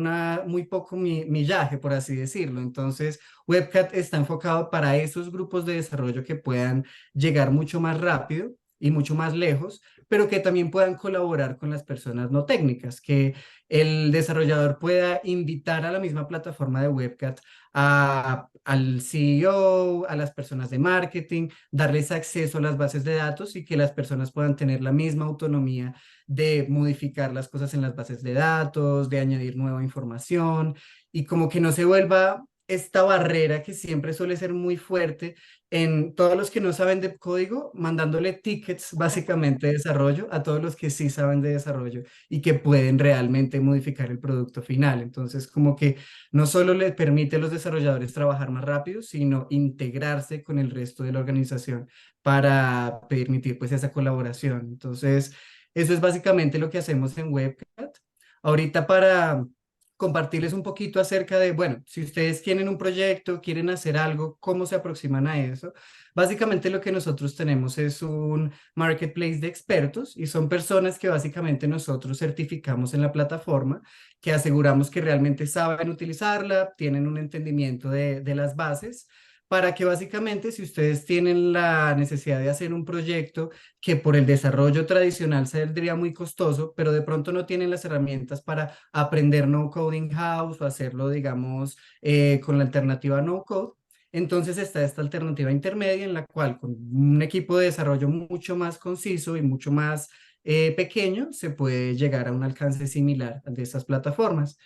muy poco millaje, por así decirlo. Entonces, Webcat está enfocado para esos grupos de desarrollo que puedan llegar mucho más rápido y mucho más lejos, pero que también puedan colaborar con las personas no técnicas, que el desarrollador pueda invitar a la misma plataforma de Webcat al CEO, a las personas de marketing, darles acceso a las bases de datos y que las personas puedan tener la misma autonomía de modificar las cosas en las bases de datos, de añadir nueva información y como que no se vuelva esta barrera que siempre suele ser muy fuerte en todos los que no saben de código, mandándole tickets básicamente de desarrollo a todos los que sí saben de desarrollo y que pueden realmente modificar el producto final. Entonces, como que no solo le permite a los desarrolladores trabajar más rápido, sino integrarse con el resto de la organización para permitir pues esa colaboración. Entonces, eso es básicamente lo que hacemos en Webcat. Ahorita para compartirles un poquito acerca de, bueno, si ustedes tienen un proyecto, quieren hacer algo, ¿cómo se aproximan a eso? Básicamente lo que nosotros tenemos es un marketplace de expertos y son personas que básicamente nosotros certificamos en la plataforma, que aseguramos que realmente saben utilizarla, tienen un entendimiento de las bases, para que básicamente si ustedes tienen la necesidad de hacer un proyecto que por el desarrollo tradicional saldría muy costoso, pero de pronto no tienen las herramientas para aprender no coding house o hacerlo, digamos, con la alternativa no code. Entonces está esta alternativa intermedia en la cual con un equipo de desarrollo mucho más conciso y mucho más pequeño se puede llegar a un alcance similar al de estas plataformas.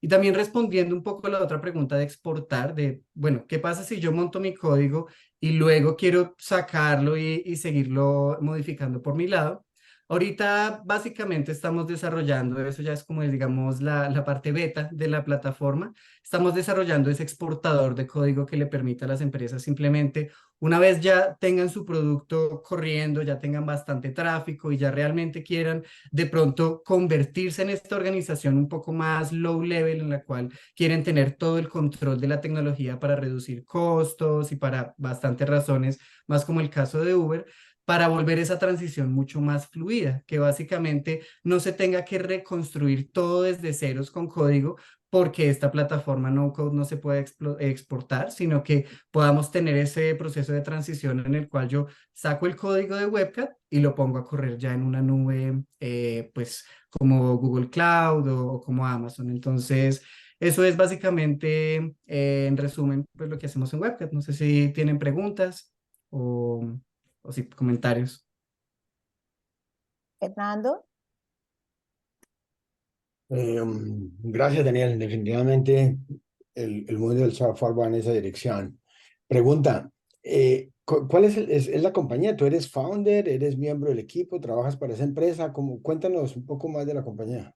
Y también respondiendo un poco a la otra pregunta de exportar, de, bueno, ¿qué pasa si yo monto mi código y luego quiero sacarlo y seguirlo modificando por mi lado? Ahorita básicamente estamos desarrollando, eso ya es como digamos la parte beta de la plataforma, estamos desarrollando ese exportador de código que le permita a las empresas simplemente, una vez ya tengan su producto corriendo, ya tengan bastante tráfico y ya realmente quieran de pronto convertirse en esta organización un poco más low level en la cual quieren tener todo el control de la tecnología para reducir costos y para bastantes razones, más como el caso de Uber, para volver esa transición mucho más fluida, que básicamente no se tenga que reconstruir todo desde ceros con código, porque esta plataforma no code no se puede exportar, sino que podamos tener ese proceso de transición en el cual yo saco el código de Webcat y lo pongo a correr ya en una nube, pues como Google Cloud o como Amazon. Entonces, eso es básicamente, en resumen, pues lo que hacemos en Webcat. No sé si tienen preguntas o si comentarios. Fernando. Gracias, Daniel. Definitivamente el mundo del software va en esa dirección. Pregunta, ¿cuál es la compañía? ¿Tú eres founder? ¿Eres miembro del equipo? ¿Trabajas para esa empresa? Cuéntanos un poco más de la compañía.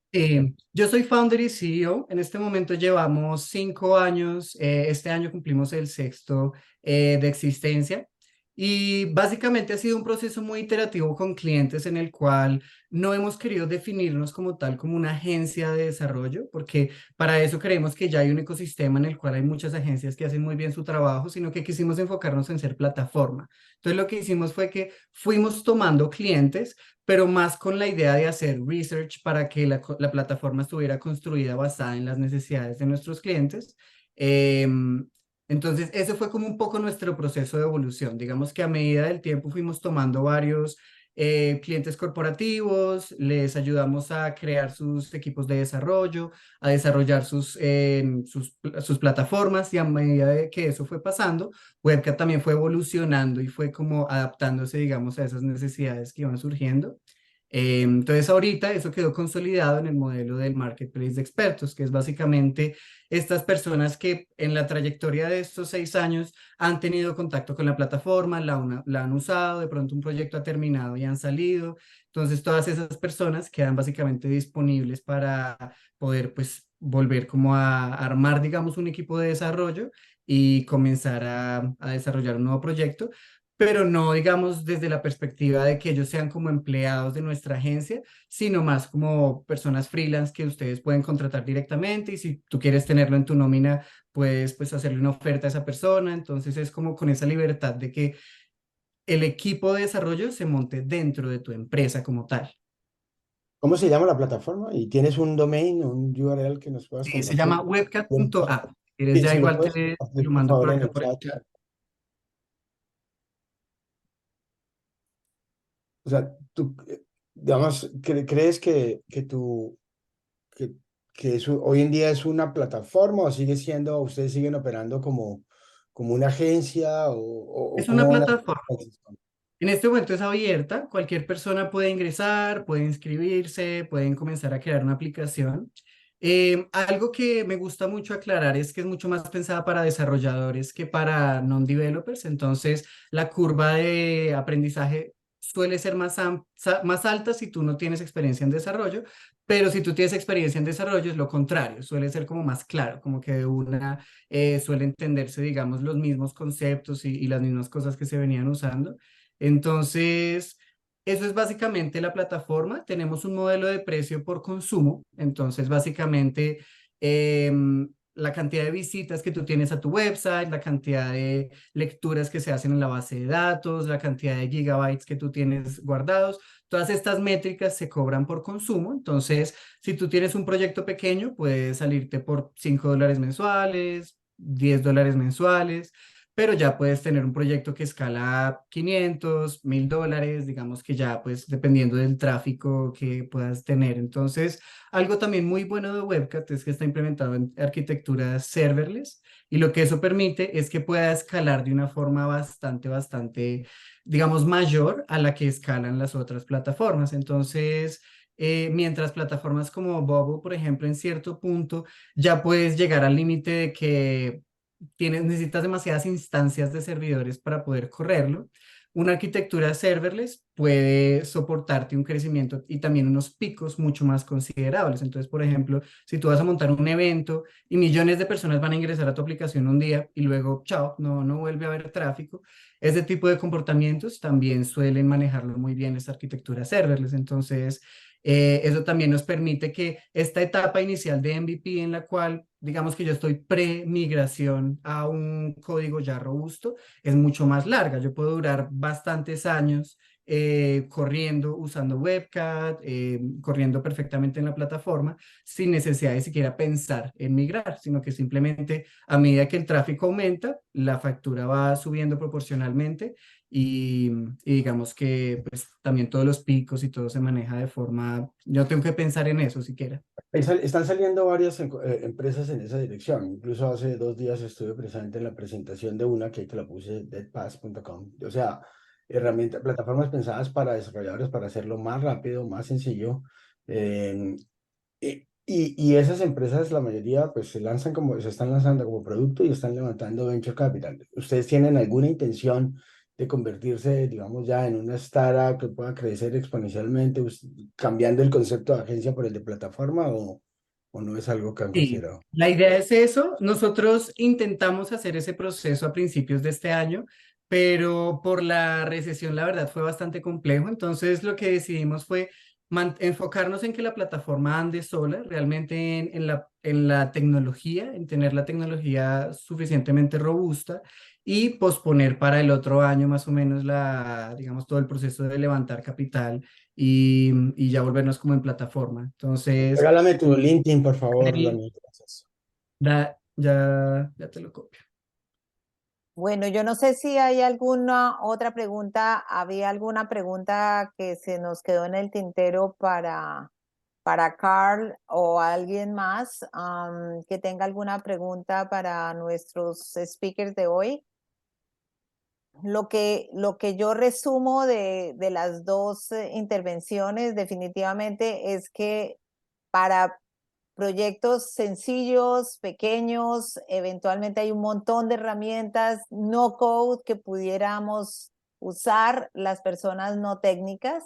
Yo soy founder y CEO. En este momento llevamos 5 años. Este año cumplimos el sexto de existencia. Y básicamente ha sido un proceso muy iterativo con clientes en el cual no hemos querido definirnos como tal, como una agencia de desarrollo, porque para eso creemos que ya hay un ecosistema en el cual hay muchas agencias que hacen muy bien su trabajo, sino que quisimos enfocarnos en ser plataforma. Entonces lo que hicimos fue que fuimos tomando clientes pero más con la idea de hacer research para que la plataforma estuviera construida basada en las necesidades de nuestros clientes. Entonces, ese fue como un poco nuestro proceso de evolución. Digamos que a medida del tiempo fuimos tomando varios clientes corporativos, les ayudamos a crear sus equipos de desarrollo, a desarrollar sus plataformas y a medida de que eso fue pasando, Webcat también fue evolucionando y fue como adaptándose, digamos, a esas necesidades que iban surgiendo. Entonces ahorita eso quedó consolidado en el modelo del marketplace de expertos, que es básicamente estas personas que en la trayectoria de estos 6 años han tenido contacto con la plataforma, la han usado, de pronto un proyecto ha terminado y han salido. Entonces todas esas personas quedan básicamente disponibles para poder pues volver como a armar, digamos, un equipo de desarrollo y comenzar a desarrollar un nuevo proyecto, pero no, digamos, desde la perspectiva de que ellos sean como empleados de nuestra agencia, sino más como personas freelance que ustedes pueden contratar directamente y si tú quieres tenerlo en tu nómina, puedes pues hacerle una oferta a esa persona. Entonces es como con esa libertad de que el equipo de desarrollo se monte dentro de tu empresa como tal. ¿Cómo se llama la plataforma? ¿Y tienes un domain, un URL que nos puedas Se compartir? llama webcat.app. Si quieres Sí, ya si lo igual puedes te compartir, lo por mando por favor, en acá el por el chat. chat. O sea, tú, digamos, ¿crees que, que eso hoy en día es una plataforma o sigue siendo, ustedes siguen operando como una agencia o Es una cómo van a... plataforma. En este momento es abierta, cualquier persona puede ingresar, puede inscribirse, pueden comenzar a crear una aplicación. Algo que me gusta mucho aclarar es que es mucho más pensada para desarrolladores que para non-developers, entonces la curva de aprendizaje suele ser más alta si tú no tienes experiencia en desarrollo, pero si tú tienes experiencia en desarrollo es lo contrario, suele ser como más claro, como que de una suele entenderse, digamos, los mismos conceptos y las mismas cosas que se venían usando. Entonces, eso es básicamente la plataforma. Tenemos un modelo de precio por consumo. Entonces, básicamente, la cantidad de visitas que tú tienes a tu website, la cantidad de lecturas que se hacen en la base de datos, la cantidad de gigabytes que tú tienes guardados, todas estas métricas se cobran por consumo. Entonces, si tú tienes un proyecto pequeño, puede salirte por $5 mensuales, $10 mensuales, pero ya puedes tener un proyecto que escala 500, $1000, digamos que ya pues dependiendo del tráfico que puedas tener. Entonces, algo también muy bueno de Webcat es que está implementado en arquitectura serverless y lo que eso permite es que pueda escalar de una forma bastante, digamos, mayor a la que escalan las otras plataformas. Entonces, mientras plataformas como Bubble, por ejemplo, en cierto punto ya puedes llegar al límite de que necesitas demasiadas instancias de servidores para poder correrlo. Una arquitectura serverless puede soportarte un crecimiento y también unos picos mucho más considerables. Entonces, por ejemplo, si tú vas a montar un evento y millones de personas van a ingresar a tu aplicación un día y luego, chao, no vuelve a haber tráfico, ese tipo de comportamientos también suelen manejarlo muy bien esta arquitectura serverless. Entonces, eso también nos permite que esta etapa inicial de MVP en la cual digamos que yo estoy pre-migración a un código ya robusto, es mucho más larga. Yo puedo durar bastantes años corriendo, usando Webcat, corriendo perfectamente en la plataforma, sin necesidad de siquiera pensar en migrar, sino que simplemente a medida que el tráfico aumenta, la factura va subiendo proporcionalmente y digamos que pues también todos los picos y todo se maneja de forma, yo no tengo que pensar en eso siquiera. Están saliendo varias empresas en esa dirección. Incluso hace 2 días estuve presente en la presentación de una que ahí te la puse, deadpass.com. O sea, plataformas pensadas para desarrolladores para hacerlo más rápido, más sencillo. Eh, Y esas empresas, la mayoría, pues se están lanzando como producto y están levantando venture capital. ¿Ustedes tienen alguna intención de convertirse, digamos, ya en una startup que pueda crecer exponencialmente, cambiando el concepto de agencia por el de plataforma o no es algo que han Sí, considerado? la idea es eso. Nosotros intentamos hacer ese proceso a principios de este año, pero por la recesión, la verdad, fue bastante complejo. Entonces, lo que decidimos fue enfocarnos en que la plataforma ande sola, realmente en la tecnología, en tener la tecnología suficientemente robusta y posponer para el otro año más o menos digamos, todo el proceso de levantar capital y ya volvernos como en plataforma. Entonces... Regálame tu LinkedIn, por favor, Daniel. Gracias. Ya te lo copio. Bueno, yo no sé si hay alguna otra pregunta. ¿Había alguna pregunta que se nos quedó en el tintero para Carl o alguien más que tenga alguna pregunta para nuestros speakers de hoy? Lo que yo resumo de las dos intervenciones definitivamente es que para proyectos sencillos, pequeños, eventualmente hay un montón de herramientas no code que pudiéramos usar las personas no técnicas.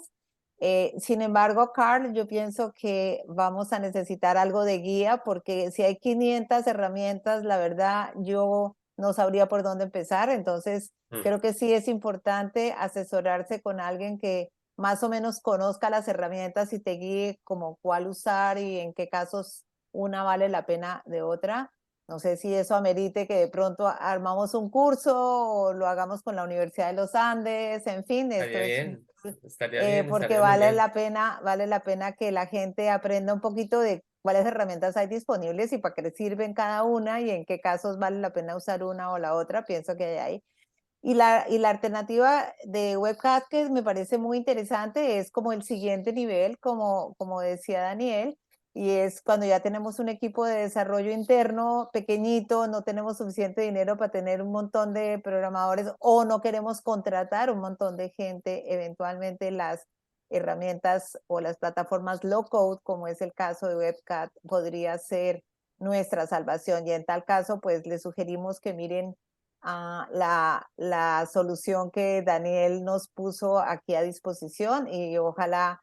Sin embargo, Carl, yo pienso que vamos a necesitar algo de guía porque si hay 500 herramientas, la verdad, yo no sabría por dónde empezar. Entonces, creo que sí es importante asesorarse con alguien que más o menos conozca las herramientas y te guíe como cuál usar y en qué casos una vale la pena de otra. No sé si eso amerite que de pronto armamos un curso o lo hagamos con la Universidad de los Andes, en fin, esto Estaría es bien, estaría porque muy bien. vale la pena que la gente aprenda un poquito de cuáles herramientas hay disponibles y para qué sirven cada una y en qué casos vale la pena usar una o la otra. Pienso que hay ahí. Y la alternativa de Webcast que me parece muy interesante es como el siguiente nivel, como decía Daniel, y es cuando ya tenemos un equipo de desarrollo interno pequeñito, no tenemos suficiente dinero para tener un montón de programadores o no queremos contratar un montón de gente, eventualmente las herramientas o las plataformas low code, como es el caso de Webcast, podría ser nuestra salvación. Y en tal caso, pues les sugerimos que miren la solución que Daniel nos puso aquí a disposición y ojalá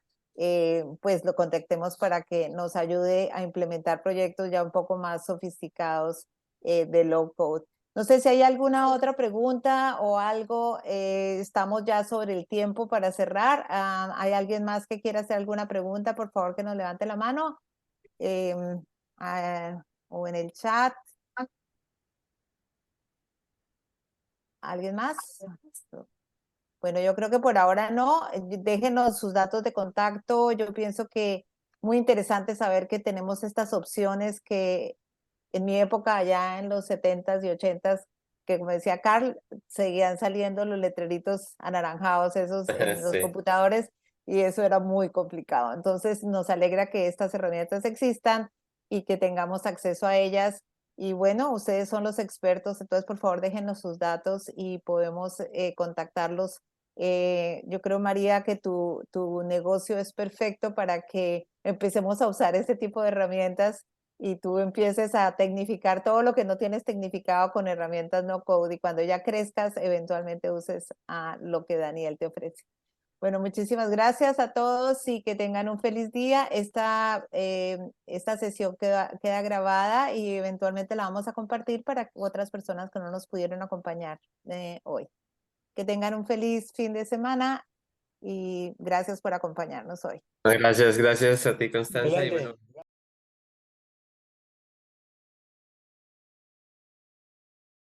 pues lo contactemos para que nos ayude a implementar proyectos ya un poco más sofisticados de low code. No sé si hay alguna otra pregunta o algo. Estamos ya sobre el tiempo para cerrar. ¿Hay alguien más que quiera hacer alguna pregunta? Por favor, que nos levante la mano o en el chat. ¿Alguien más? Bueno, yo creo que por ahora no. Déjenos sus datos de contacto. Yo pienso que muy interesante saber que tenemos estas opciones que en mi época, allá en los 70s y 80s, que como decía Carl, seguían saliendo los letreritos anaranjados esos en los Sí. computadores y eso era muy complicado. Entonces nos alegra que estas herramientas existan y que tengamos acceso a ellas. Y bueno, ustedes son los expertos, entonces por favor déjenos sus datos y podemos contactarlos. Yo creo, María, que tu negocio es perfecto para que empecemos a usar este tipo de herramientas y tú empieces a tecnificar todo lo que no tienes tecnificado con herramientas no code y cuando ya crezcas, eventualmente uses a lo que Daniel te ofrece. Bueno, muchísimas gracias a todos y que tengan un feliz día. Esta sesión queda grabada y eventualmente la vamos a compartir para otras personas que no nos pudieron acompañar hoy. Que tengan un feliz fin de semana y gracias por acompañarnos hoy. Gracias a ti, Constanza, y Excelente. bueno.